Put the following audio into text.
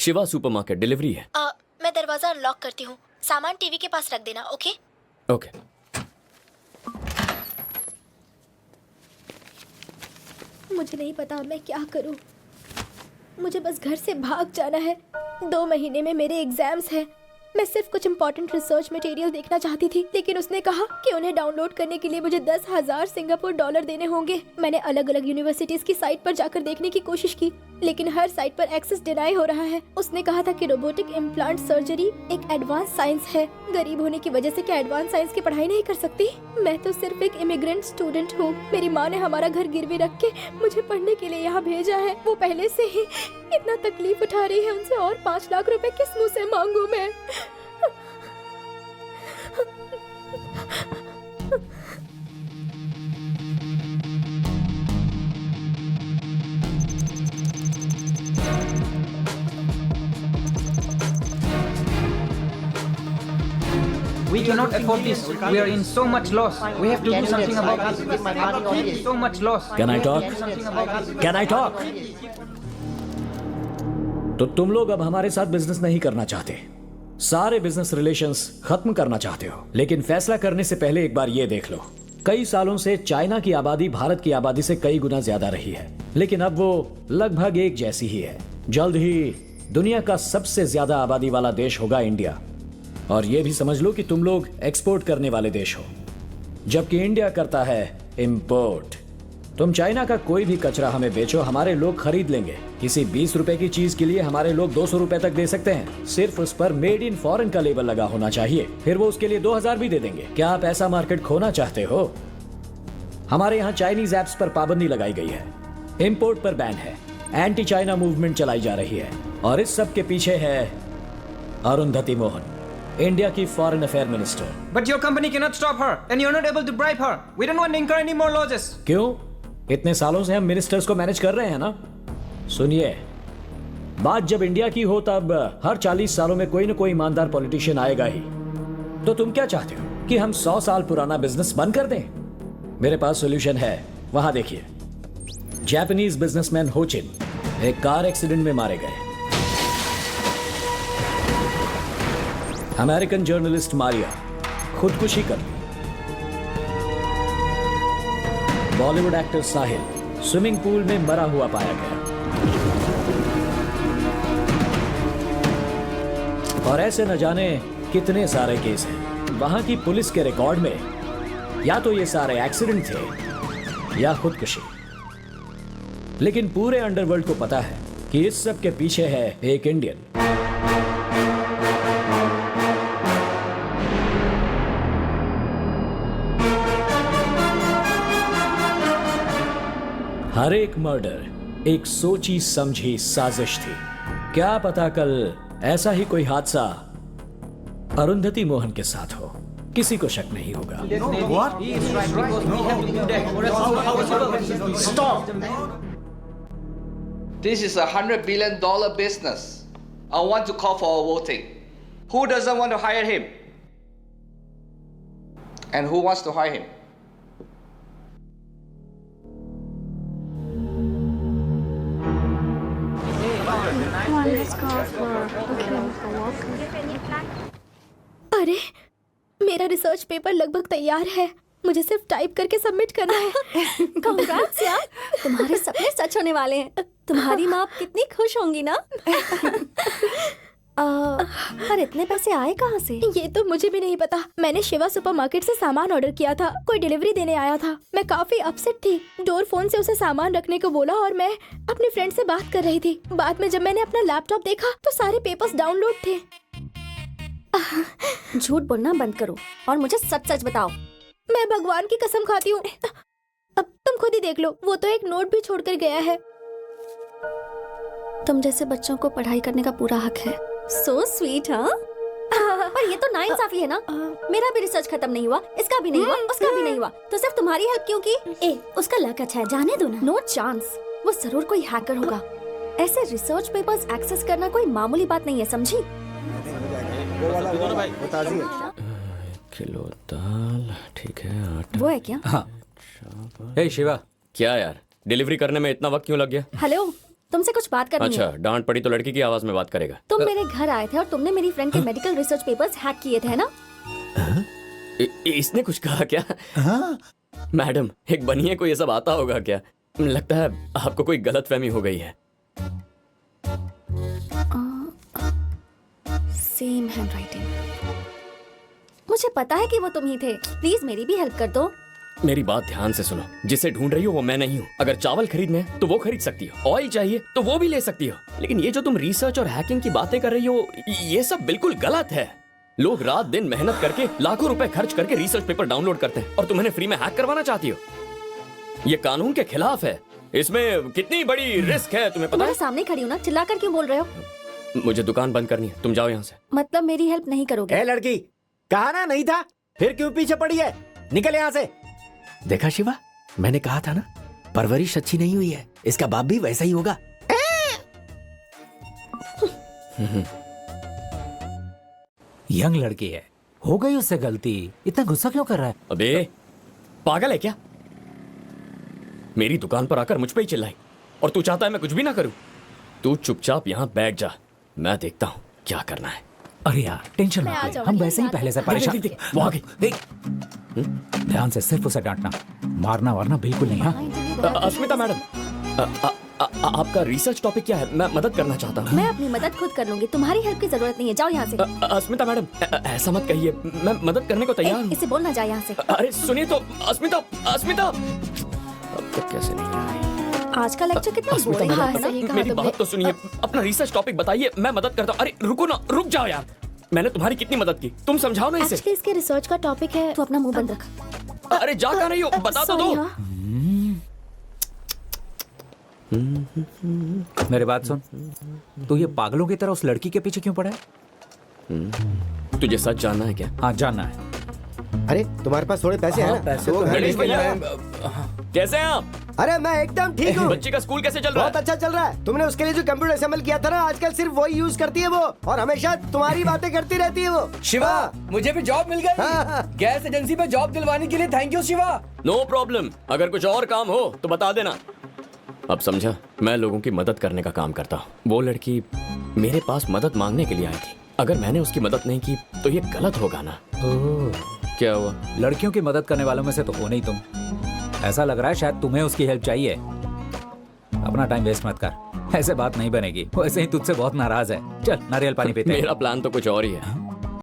Shiva supermarket, delivery है। मैं दरवाजा अनलॉक करती हूँ, सामान टीवी के पास रख देना। Okay okay. मुझे नहीं पता मैं क्या करूँ। मुझे बस घर से भाग जाना है। 2 महीने में मेरे एग्जाम्स हैं। मैं सिर्फ कुछ इंपॉर्टेंट रिसर्च मटेरियल देखना चाहती थी, लेकिन उसने कहा कि उन्हें डाउनलोड करने के लिए मुझे 10,000 सिंगापुर डॉलर देने होंगे। मैंने अलग अलग यूनिवर्सिटीज की साइट पर जाकर देखने की कोशिश की, लेकिन हर साइट पर एक्सेस डिनाई हो रहा है। उसने कहा था कि रोबोटिक इम्प्लांट सर्जरी एक एडवांस साइंस है। गरीब होने की वजह से क्या एडवांस साइंस की पढ़ाई नहीं कर सकती? मैं तो सिर्फ एक इमिग्रेंट स्टूडेंट हूँ। मेरी माँ ने हमारा घर गिरवी रख के मुझे पढ़ने के लिए यहाँ भेजा है। वो पहले से ही इतना तकलीफ उठा रही है, उनसे और 5 लाख रुपए किस मुँह से मांगू मैं? We cannot afford this. We are in so much loss. We have to do something about this. So much loss. Can I talk? Can I talk? तो तुम लोग अब हमारे साथ बिजनेस नहीं करना चाहते, सारे बिजनेस रिलेशंस खत्म करना चाहते हो। लेकिन फैसला करने से पहले एक बार ये देख लो, कई सालों से चाइना की आबादी भारत की आबादी से कई गुना ज्यादा रही है, लेकिन अब वो लगभग एक जैसी ही है। जल्द ही दुनिया का सबसे ज्यादा आबादी वाला देश होगा इंडिया। और ये भी समझ लो कि तुम लोग एक्सपोर्ट करने वाले देश हो, जबकि इंडिया करता है इंपोर्ट। तुम चाइना का कोई भी कचरा हमें बेचो, हमारे लोग खरीद लेंगे। किसी 20 रुपए की चीज के लिए हमारे लोग 200 रुपए तक दे सकते हैं। सिर्फ उस पर मेड इन फॉरेन का लेबल लगा होना चाहिए, फिर वो उसके लिए 2000 भी दे देंगे। क्या आप ऐसा मार्केट खोना चाहते हो? हमारे यहाँ चाइनीज एप्स पर पाबंदी लगाई गई है, इंपोर्ट पर बैन है, एंटी चाइना मूवमेंट चलाई जा रही है, और इस सब के पीछे है अरुंधति मोहन, इंडिया की foreign affair minister. But your company cannot stop her, and you're not able to bribe her. We don't want to incur any more losses. क्यों? इतने सालों से हम मिनिस्टर्स को मैनेज कर रहे हैं ना। सुनिए, बात जब इंडिया की हो तब हर 40 सालों में कोई ना कोई ईमानदार पॉलिटिशियन आएगा ही। तो तुम क्या चाहते हो कि हम 100 साल पुराना बिजनेस बंद कर दें? मेरे पास सॉल्यूशन है, वहां देखिए। जापानीज बिजनेसमैन होचिन एक कार एक्सीडेंट में मारे गए। अमेरिकन जर्नलिस्ट मारिया खुदकुशी कर ली। बॉलीवुड एक्टर साहिल स्विमिंग पूल में मरा हुआ पाया गया। और ऐसे न जाने कितने सारे केस हैं। वहां की पुलिस के रिकॉर्ड में या तो ये सारे एक्सीडेंट थे या खुदकुशी, लेकिन पूरे अंडरवर्ल्ड को पता है कि इस सब के पीछे है एक इंडियन। हर एक मर्डर एक सोची समझी साजिश थी। क्या पता कल ऐसा ही कोई हादसा अरुंधति मोहन के साथ हो, किसी को शक नहीं होगा। Stop! This is $100 billion business. I want to call for a voting. Who doesn't want to hire him? And who wants to hire him? अरे, मेरा रिसर्च पेपर लगभग तैयार है। मुझे सिर्फ टाइप करके सबमिट करना है। कांग्रेट्स यार, तुम्हारे सपने सच होने वाले हैं। तुम्हारी माँ कितनी खुश होंगी ना। पर इतने पैसे आए कहाँ से? ये तो मुझे भी नहीं पता। मैंने शिवा सुपरमार्केट से सामान ऑर्डर किया था, कोई डिलीवरी देने आया था। मैं काफी अपसेट थी। डोर फोन से उसे सामान रखने को बोला और मैं अपने फ्रेंड से बात कर रही थी। बाद में जब मैंने अपना लैपटॉप देखा तो सारे पेपर्स डाउनलोड थे। झूठ बोलना बंद करो और मुझे सच सच बताओ। मैं भगवान की कसम खाती हूँ। अब तुम खुद ही देख लो, वो तो एक नोट भी छोड़कर गया है। तुम जैसे बच्चों को पढ़ाई करने का पूरा हक है। सो स्वीट, हाँ? पर ये तो नाइंसाफी है ना। मेरा भी रिसर्च खत्म नहीं हुआ, इसका भी नहीं हुआ, उसका भी नहीं हुआ, तो सिर्फ तुम्हारी हेल्प क्यों की? उसका लक अच्छा है, जाने दो ना। नो चांस, वो जरूर कोई हैकर होगा। ऐसे रिसर्च पेपर्स एक्सेस करना कोई मामूली बात नहीं है, समझी? किलो दाल, ठीक है, आटा। वो है क्या? हाँ। हे शिवा, क्या यार, डिलीवरी करने में इतना वक्त क्यों लग गया? हेलो, तुमसे कुछ बात करनी अच्छा, है। डांट पड़ी तो लड़की की आवाज में बात करेगा। तुम मेरे घर आए थे और तुमने मेरी फ्रेंड के मेडिकल रिसर्च पेपर्स हैक किए थे ना? इसने कुछ कहा क्या? मैडम, एक बनिए को ये सब आता होगा क्या? लगता है आपको कोई गलतफहमी हो गई है। Same handwriting. मुझे पता है कि वो तुम ही थे। प्लीज मेरी भी हेल्प कर दो। मेरी बात ध्यान से सुनो, जिसे ढूंढ रही हो वो मैं नहीं हूँ। अगर चावल खरीदने हैं तो वो खरीद सकती हो, ऑयल चाहिए तो वो भी ले सकती हो, लेकिन ये जो तुम रिसर्च और हैकिंग की बातें कर रही हो, ये सब बिल्कुल गलत है। लोग रात दिन मेहनत करके लाखों रुपए खर्च करके रिसर्च पेपर डाउनलोड करते हैं और तुम इन्हें फ्री में हैक करवाना चाहती हो। ये कानून के खिलाफ है। इसमें कितनी बड़ी रिस्क है तुम्हें पता तुम्हारे है? सामने खड़ी हूँ ना, चिल्लाकर क्यों बोल रहे हो? मुझे दुकान बंद करनी है, तुम जाओ यहाँ से। मतलब मेरी हेल्प नहीं करोगे? ए लड़की, कहा ना नहीं था, फिर क्यों पीछे पड़ी है? निकल यहाँ से। देखा शिवा, मैंने कहा था ना, परवरिश अच्छी नहीं हुई है, इसका बाप भी वैसा ही होगा। यंग लड़की है, हो गई उससे गलती, इतना गुस्सा क्यों कर रहा है? अबे पागल है क्या? मेरी दुकान पर आकर मुझ पे ही चिल्लाई और तू चाहता है मैं कुछ भी ना करूं? तू चुपचाप यहाँ बैठ जा, मैं देखता हूँ क्या करना है। अरे यार टेंशन मैं मत आ ले, जाऊंगी, हम वैसे ही याद पहले से है। परेशान देख, थे। वो आ गई। देख, ध्यान से सिर्फ उसे डांटना, मारना वारना बिल्कुल नहीं। हाँ अस्मिता मैडम, आपका रिसर्च टॉपिक क्या है? मैं मदद करना चाहता हूँ। मैं अपनी मदद खुद कर लूंगी, तुम्हारी हेल्प की जरूरत नहीं है। जाओ यहाँ से। अस्मिता मैडम, ऐसा मत कहिए, मैं मदद करने को तैयार हूँ। इसे बोलना जाए यहाँ से। अरे सुनिए तो, अस्मिता, अस्मिता, अब तक कैसे नहीं आ रही? आज का लेक्चर कितना अस्मिता बोरिंग मैडम, है ना? सही कहा मेरी तुमने। बात तो सुनिए, अपना रिसर्च टॉपिक बताइए, मैं मदद करता हूँ। अरे रुको ना, रुक जाओ यार, मैंने तुम्हारी कितनी मदद की, तुम समझाओ ना इसे। एक्चुअली इसके रिसर्च का टॉपिक है। तू अपना मुंह बंद रख। अरे जा कहाँ रही हो, बता तो दो। Sorry, हाँ। मेरी बात सुन, तू ये पागलों की तरह उस लड़की के पीछे क्यों पड़ा है? तुझे सच जानना है क्या? हाँ जानना है। अरे तुम्हारे पास थोड़े पैसे हैं ना? तो घर गणेश भेज के भैया, जाओ। कैसे हैं आप? अरे मैं एकदम ठीक हूँ। बच्ची का स्कूल कैसे चल रहा बहुत है? अच्छा चल रहा है। तुमने उसके लिए जो कंप्यूटर असेंबल किया था ना, आजकल सिर्फ वही यूज करती है वो, और हमेशा तुम्हारी बातें करती रहती है वो। शिवा, हाँ। मुझे भी जॉब मिल गई। हाँ। गैस एजेंसी पे जॉब दिलवाने के लिए thank you Shiva. No problem, अगर कुछ और काम हो तो बता देना। अब समझा, मैं लोगों की मदद करने का काम करता हूँ। वो लड़की मेरे पास मदद मांगने के लिए आई थी, अगर मैंने उसकी मदद नहीं की तो ये गलत होगा ना। क्या हुआ? लड़कियों की मदद करने वालों में से तो हो नहीं तुम। ऐसा लग रहा है शायद तुम्हें उसकी हेल्प चाहिए। अपना टाइम वेस्ट मत कर, ऐसे बात नहीं बनेगी। वैसे ही तुझसे बहुत नाराज है। चल नारियल पानी पीते हैं। मेरा प्लान तो कुछ और ही है।